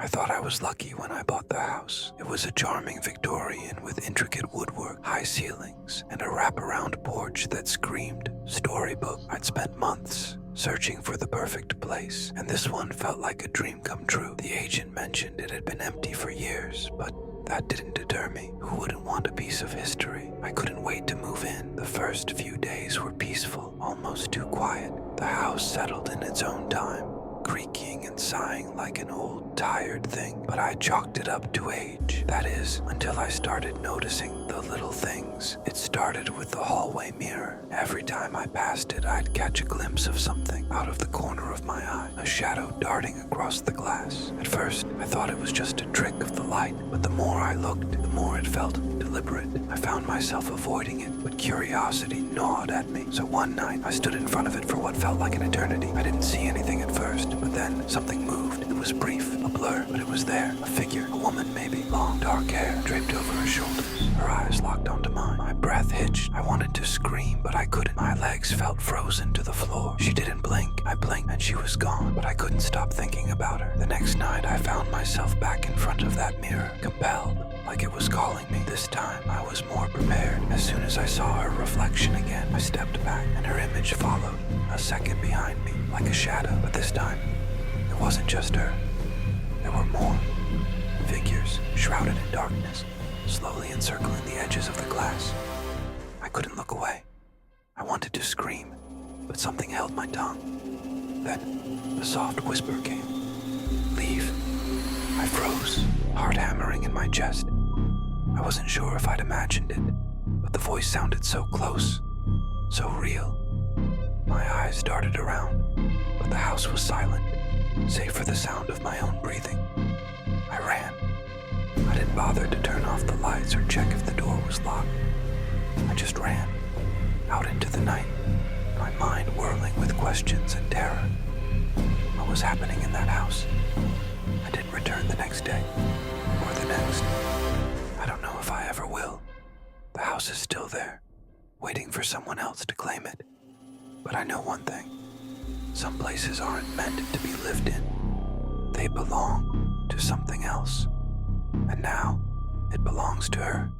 thought I was lucky when I bought the house. It was a charming Victorian with intricate woodwork, high ceilings, and a wraparound porch that screamed storybook. I'd spent months searching for the perfect place, and this one felt like a dream come true. The agent mentioned it had been empty for years, but that didn't deter me. Who wouldn't want a piece of history? I couldn't wait to move in. The first few days were peaceful, almost too quiet. The house settled in its own time, creaking and sighing like an old, tired thing, but I chalked it up to age. That is, until I started noticing the little things. It started with the hallway mirror. Every time I passed it, I'd catch a glimpse of something out of the corner of my eye, a shadow darting across the glass. At first, I thought it was just a trick of the light, but the more I looked, the more it felt deliberate. I found myself avoiding it, but curiosity gnawed at me. So one night, I stood in front of it for what felt like an eternity. I didn't see anything at first, but then something moved. It was brief, a blur, but it was there. A figure, a woman maybe, long dark hair draped over her shoulders. Her eyes locked onto mine. My breath hitched. I wanted to scream, but I couldn't. My legs felt frozen to the floor. She didn't blink. I blinked and she was gone, but I couldn't stop thinking about her. The next night, I found myself back in front of that mirror, compelled, like it was calling me. This time, I was more prepared. As soon as I saw her reflection again, I stepped back and her image followed, a second behind me, like a shadow. But this time, it wasn't just her. There were more. Figures, shrouded in darkness, slowly encircling the edges of the glass. I couldn't look away. I wanted to scream, but something held my tongue. Then, a soft whisper came. Leave. I froze, heart hammering in my chest. I wasn't sure if I'd imagined it, but the voice sounded so close, so real. My eyes darted around, but the house was silent, save for the sound of my own breathing. I ran. I didn't bother to turn off the lights or check if the door was locked. I just ran, out into the night, my mind whirling with questions and terror. What was happening in that house? I didn't return the next day, or the next. I don't know if I ever will. The house is still there, waiting for someone else to claim it. But I know one thing. Some places aren't meant to be lived in. They belong to something else. And now, it belongs to her.